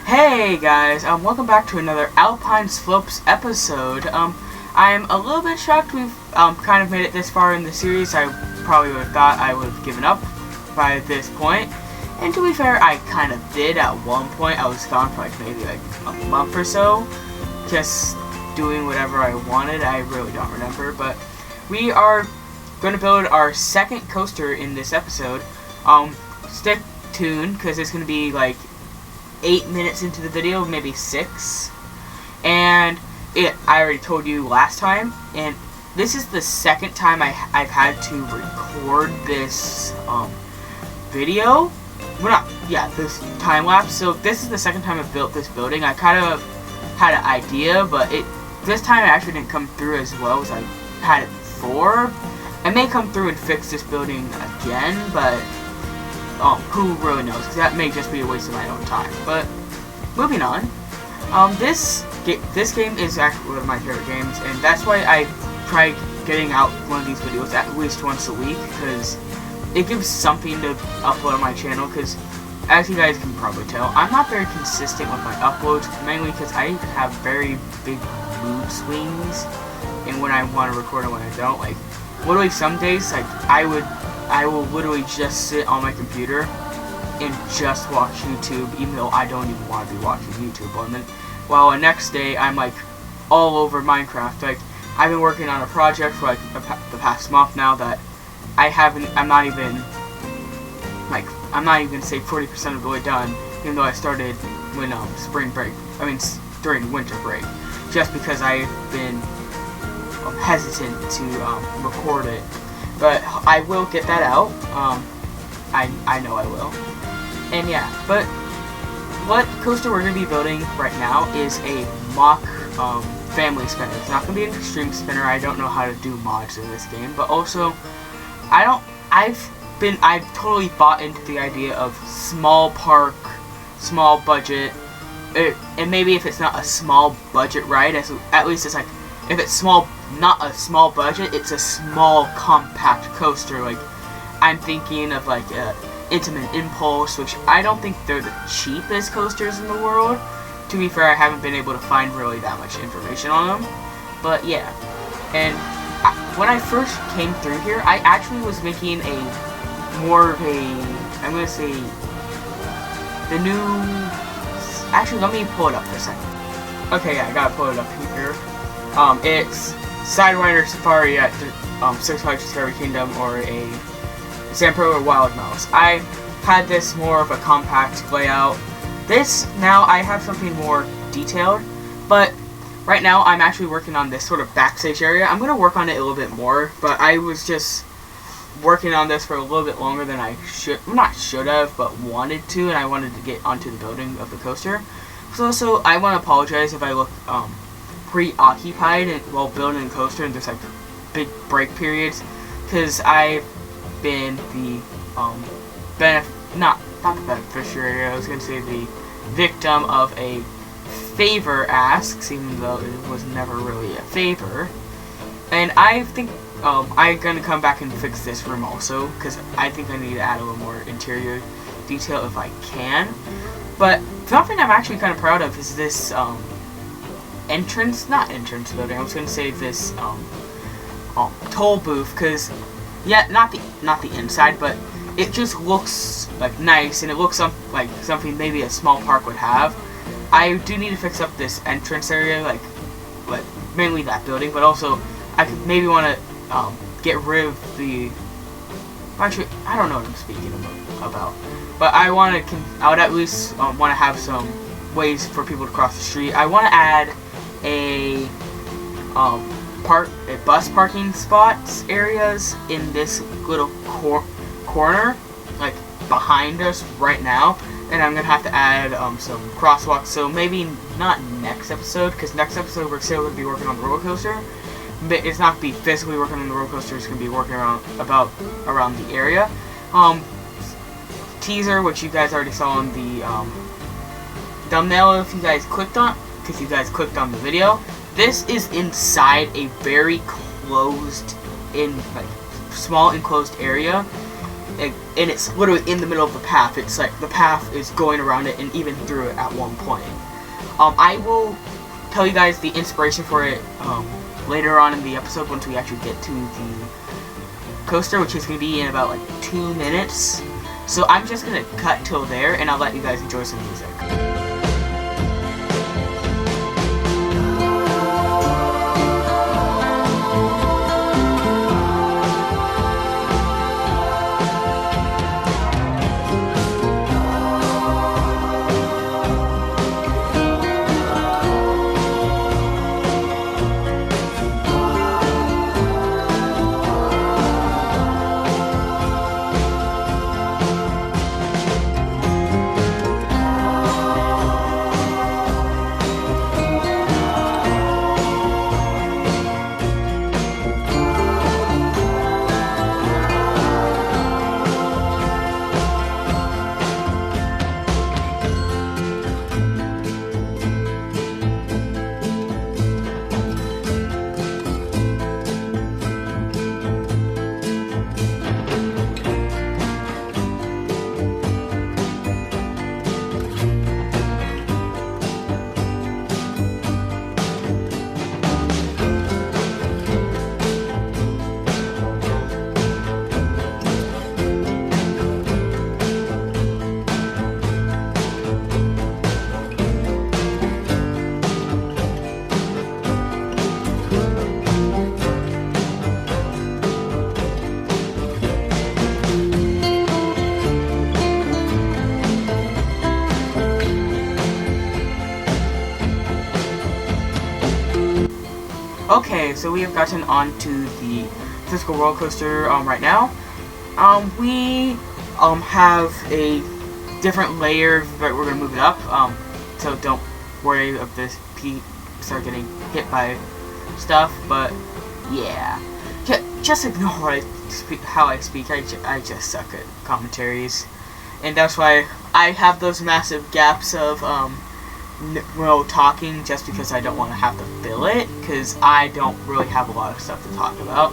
Hey guys, welcome back to another Alpine Slopes episode. I'm a little bit shocked we've kind of made it this far in the series. I probably would have thought I would have given up by this point. And to be fair, I kind of did at one point. I was gone for maybe a month or so, just doing whatever I wanted. I really don't remember, but we are going to build our second coaster in this episode. Stick tuned, because it's going to be like 8 minutes into the video, maybe 6. And I already told you last time, and this is the second time I've had to record this video. This time lapse. So this is the second time I've built this building. I kind of had an idea, but this time it actually didn't come through as well as I had it before. I may come through and fix this building again, but who really knows? Because that may just be a waste of my own time. But moving on, this game is actually one of my favorite games, and that's why I try getting out one of these videos at least once a week, because it gives something to upload on my channel. Because as you guys can probably tell, I'm not very consistent with my uploads, mainly because I have very big mood swings, and when I want to record and when I don't. Like literally some days, like I will literally just sit on my computer and just watch YouTube, even though I don't even want to be watching YouTube. And then, while the next day I'm like all over Minecraft. Like I've been working on a project for like the past month now that I'm not even say 40% of the way done, even though I started when during winter break, just because I've been hesitant to record it. But I will get that out. I know I will. And yeah, but what coaster we're going to be building right now is a Mack family spinner. It's not going to be an extreme spinner. I don't know how to do mods in this game, but also I've totally bought into the idea of small park, small budget, and maybe if it's not a small budget ride, at least it's like, if it's small, not a small budget, it's a small compact coaster. Like I'm thinking of like Intimate Impulse, which I don't think they're the cheapest coasters in the world. To be fair, I haven't been able to find really that much information on them. But yeah, and when I first came through here, I actually was making more of a, I'm gonna say, the new. Actually, let me pull it up for a second. Okay, yeah, I gotta pull it up here. It's Sidewinder Safari at Six Flags Discovery Kingdom, or a Zamperla or Wild Mouse. I had this more of a compact layout. This, now I have something more detailed, but right now I'm actually working on this sort of backstage area. I'm going to work on it a little bit more, but I was just working on this for a little bit longer than I should have, but wanted to, and I wanted to get onto the building of the coaster. So I want to apologize if I look preoccupied while building the coaster, and there's like big break periods, because I've been the not the beneficiary, I was going to say the victim of a favor asks, even though it was never really a favor. And I think I'm going to come back and fix this room also, because I think I need to add a little more interior detail if I can. But something I'm actually kind of proud of is this not entrance building. I was going to say this toll booth, because yeah, not the inside, but it just looks like nice, and it looks like something maybe a small park would have. I do need to fix up this entrance area, like mainly that building, but also I could maybe want to get rid of the. Actually, I don't know what I'm speaking about, but I would at least want to have some ways for people to cross the street. I want to add a bus parking spots areas in this little corner, like behind us right now, and I'm gonna have to add some crosswalks. So maybe not next episode, because next episode we're still gonna be working on the roller coaster. But it's not gonna be physically working on the roller coaster. It's gonna be working around the area. Teaser, which you guys already saw on the thumbnail, if you guys clicked on, because you guys clicked on the video. This is inside a very closed, small enclosed area, and it's literally in the middle of the path. It's like the path is going around it and even through it at one point. I will tell you guys the inspiration for it later on in the episode once we actually get to the coaster, which is going to be in about like 2 minutes. So I'm just going to cut till there, and I'll let you guys enjoy some music. Okay, so we have gotten onto the physical roller coaster right now. We have a different layer, but we're gonna move it up. So don't worry if this start getting hit by stuff. But yeah, just ignore how I speak. I just suck at commentaries, and that's why I have those massive gaps of talking, just because I don't want to have to fill it, because I don't really have a lot of stuff to talk about.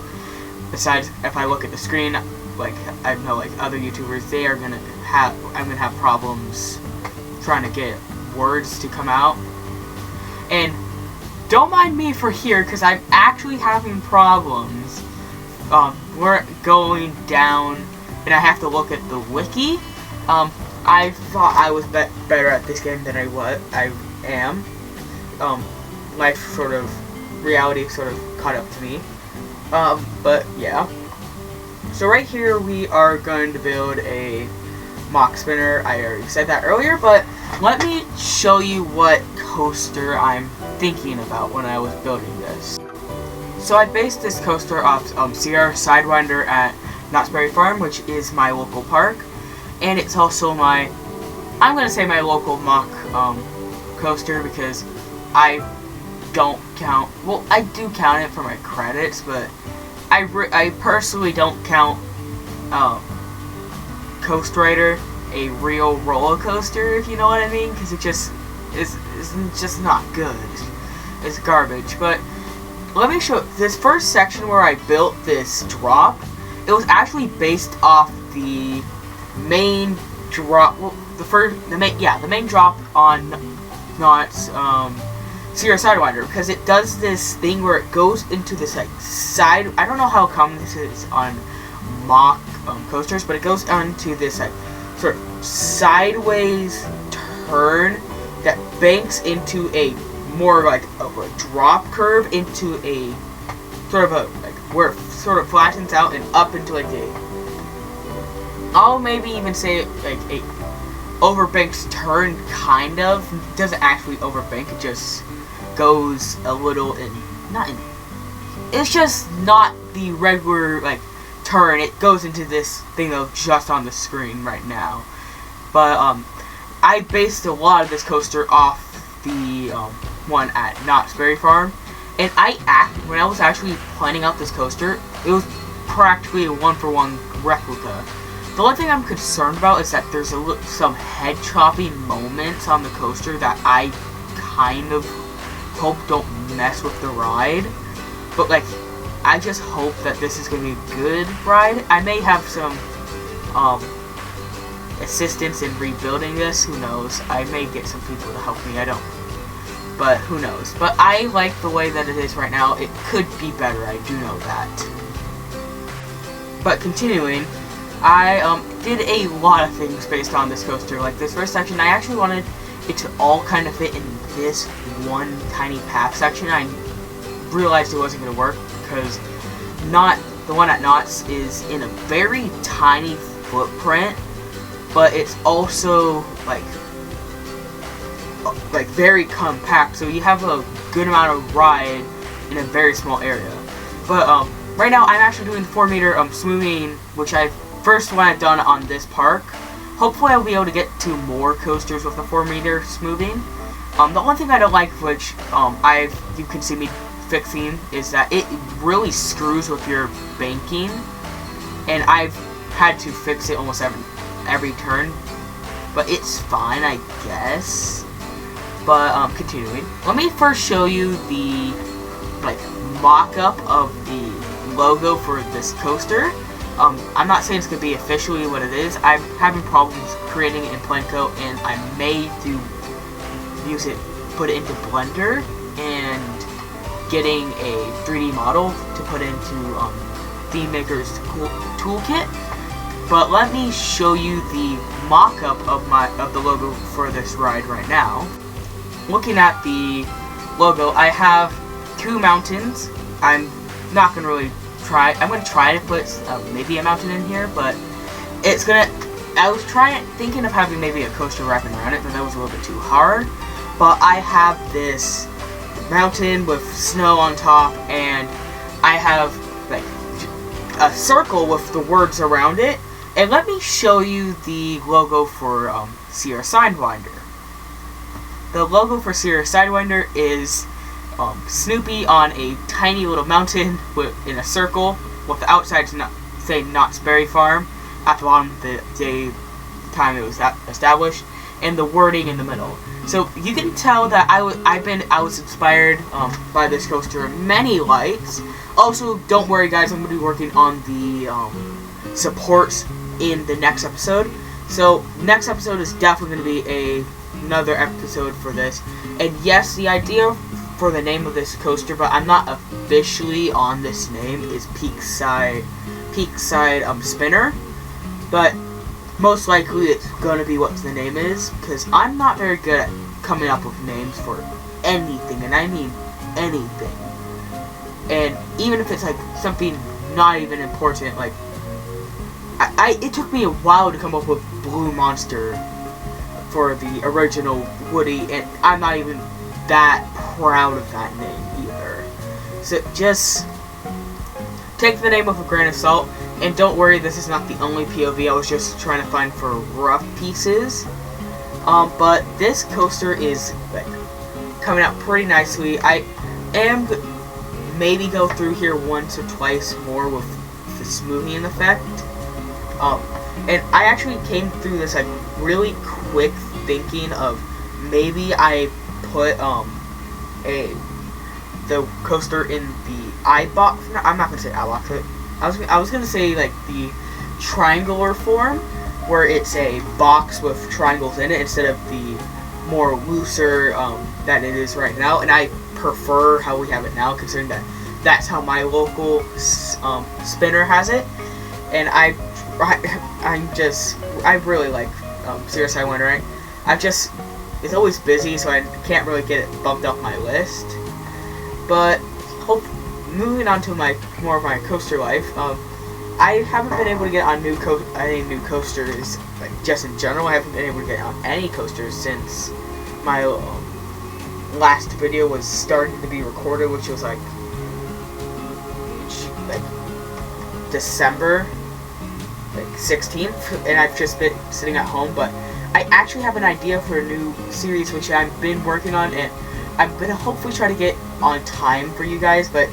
Besides, if I look at the screen, like I know like other YouTubers, I'm gonna have problems trying to get words to come out. And don't mind me for here, because I'm actually having problems. We're going down, and I have to look at the wiki. I thought I was better at this game than I am. Life sort of, reality sort of caught up to me. But yeah. So right here we are going to build a Mack spinner. I already said that earlier, but let me show you what coaster I'm thinking about when I was building this. So I based this coaster off Sierra Sidewinder at Knott's Berry Farm, which is my local park. And it's also I'm going to say my local Mack coaster, because I don't count, well, I do count it for my credits, but I personally don't count Coast Rider a real roller coaster, if you know what I mean, because it just is just not good. It's garbage. But let me show this first section where I built this drop. It was actually based off the main drop, well, the main drop on Knott's Sierra Sidewinder, because it does this thing where it goes into this like side. I don't know how common this is on Mack coasters, but it goes onto this like sort of sideways turn that banks into a more like of a drop curve into a sort of a like where it sort of flattens out and up into like a, I'll maybe even say like a overbanked turn, kind of. It doesn't actually overbank, it just goes a little it's just not the regular like turn. It goes into this thing of just on the screen right now. But I based a lot of this coaster off the one at Knott's Berry Farm, and when I was actually planning out this coaster, it was practically a one-for-one replica. The only thing I'm concerned about is that there's some head chopping moments on the coaster that I kind of hope don't mess with the ride. But like, I just hope that this is going to be a good ride. I may have some assistance in rebuilding this. Who knows? I may get some people to help me. I don't. But who knows? But I like the way that it is right now. It could be better. I do know that. But continuing, I did a lot of things based on this coaster. Like this first section, I actually wanted it to all kind of fit in this one tiny path section. I realized it wasn't going to work because the one at Knott's is in a very tiny footprint, but it's also like very compact, so you have a good amount of ride in a very small area. But right now I'm actually doing the 4-meter smoothing, which first one I've done on this park. Hopefully I'll be able to get to more coasters with the 4-meter smoothing. The one thing I don't like, which you can see me fixing, is that it really screws with your banking, and I've had to fix it almost every turn. But it's fine, I guess. But continuing, let me first show you the mock-up of the logo for this coaster. I'm not saying it's going to be officially what it is. I'm having problems creating it in Planco, and I may put it into Blender and getting a 3D model to put into ThemeMaker's toolkit. But let me show you the mock-up of the logo for this ride right now. Looking at the logo, I have 2 mountains. I'm not gonna really try. I'm gonna try to put maybe a mountain in here, but it's gonna. I was thinking of having maybe a coaster wrapping around it, but that was a little bit too hard. But I have this mountain with snow on top, and I have like a circle with the words around it. And let me show you the logo for Sierra Sidewinder. The logo for Sierra Sidewinder is Snoopy on a tiny little mountain in a circle, with the outside saying Knott's Berry Farm at the bottom the time it was established, and the wording in the middle. So you can tell that I was inspired by this coaster in many lights. Also, don't worry guys, I'm going to be working on the supports in the next episode. So next episode is definitely going to be another episode for this. And yes, the idea for the name of this coaster, but I'm not officially on this name, is Peakside Spinner. But most likely it's going to be what the name is, because I'm not very good at coming up with names for anything, and I mean anything. And even if it's like something not even important, like it took me a while to come up with Blue Monster for the original Woody, and I'm not even that proud of that name either. So just take the name with a grain of salt, and don't worry, this is not the only POV I was just trying to find for rough pieces. But this coaster is coming out pretty nicely. I am maybe go through here once or twice more with the smoothing effect. And I actually came through this really quick thinking of maybe I put the coaster in the eye box. I'm not gonna say eye box. I was gonna say like the triangular form, where it's a box with triangles in it instead of the more looser that it is right now. And I prefer how we have it now, considering that that's how my local spinner has it. And I really like Sierra Sidewinder, right? It's always busy, so I can't really get it bumped up my list. But moving on to more of my coaster life, I haven't been able to get on any new coasters, just in general. I haven't been able to get on any coasters since my last video was starting to be recorded, which was like December 16th, and I've just been sitting at home. But I actually have an idea for a new series which I've been working on, and I'm gonna hopefully try to get on time for you guys, but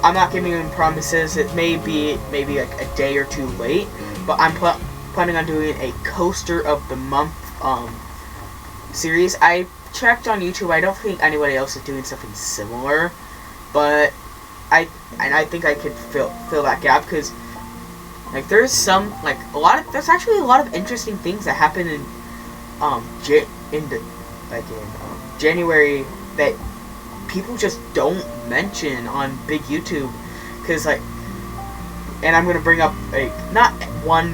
I'm not giving any promises. It may be maybe like a day or two late, but I'm planning on doing a coaster of the month series. I checked on YouTube. I don't think anybody else is doing something similar, but I think I could fill that gap, because Like there's there's actually a lot of interesting things that happen in January that people just don't mention on big YouTube, because and I'm gonna bring up not one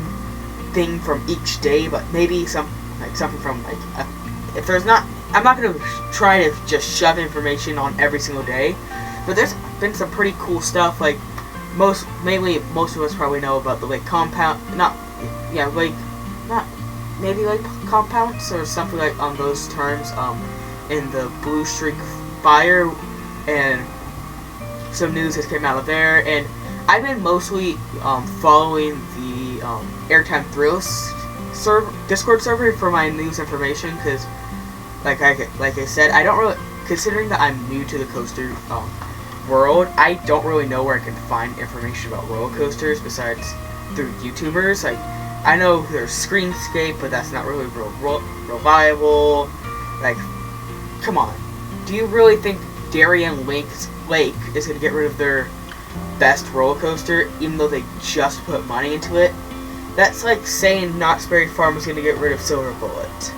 thing from each day, but maybe something from if there's not, I'm not gonna try to just shove information on every single day, but there's been some pretty cool stuff. Most of us probably know about the compound, compounds or something on those terms in the Blue Streak fire, and some news has came out of there. And I've been mostly following the Airtime Thrills Discord server for my news information, because like I said, I don't really, considering that I'm new to the coaster world, I don't really know where I can find information about roller coasters besides through YouTubers. I know there's Screenscape, but that's not really reliable. Come on, do you really think Darien Lake is going to get rid of their best roller coaster, even though they just put money into it? That's like saying Knott's Berry Farm is going to get rid of Silver Bullet.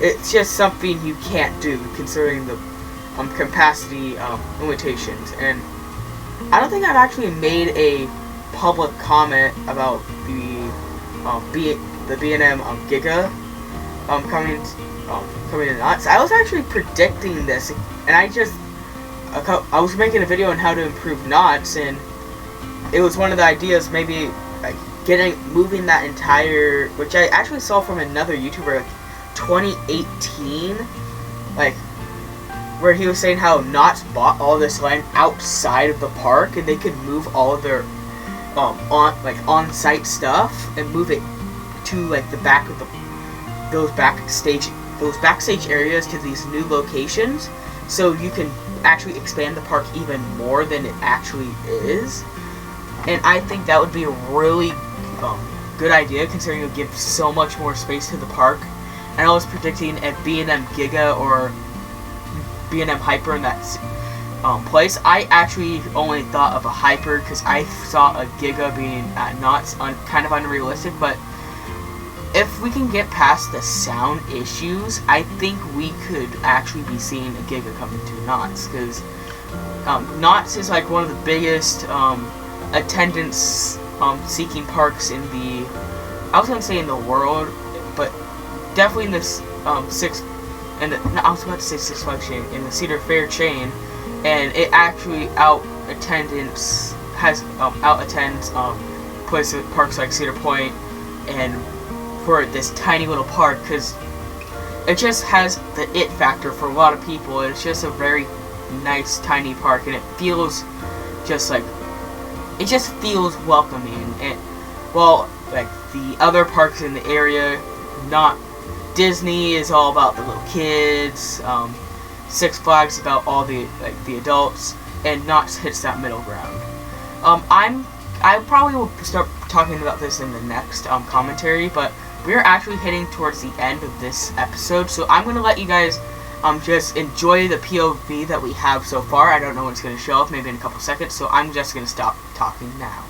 It's just something you can't do, considering the capacity limitations. And I don't think I've actually made a public comment about the B&M Giga coming to Knott's. I was actually predicting this, and I was making a video on how to improve Knott's, and it was one of the ideas, maybe moving that entire, which I actually saw from another YouTuber, 2018, where he was saying how Knott's bought all this land outside of the park, and they could move all of their on-site stuff and move it to the back of those backstage areas to these new locations, so you can actually expand the park even more than it actually is. And I think that would be a really good idea, considering it would give so much more space to the park. And I was predicting a B&M Giga or B&M Hyper in that place. I actually only thought of a Hyper because I saw a Giga being at Knott's kind of unrealistic, but if we can get past the sound issues, I think we could actually be seeing a Giga coming to Knott's, because Knott's is one of the biggest attendance seeking parks in I was going to say in the world, but definitely in this I was about to say Six Flags chain, in the Cedar Fair chain, and it actually out-attends parks like Cedar Point, and for this tiny little park, because it just has the it factor for a lot of people. It's just a very nice tiny park, and it feels just feels welcoming. And the other parks in the area, not Disney is all about the little kids, Six Flags about all the adults, and Knott's hits that middle ground. I probably will start talking about this in the next commentary, but we're actually heading towards the end of this episode, so I'm gonna let you guys just enjoy the POV that we have so far. I don't know when it's gonna show up, maybe in a couple seconds, so I'm just gonna stop talking now.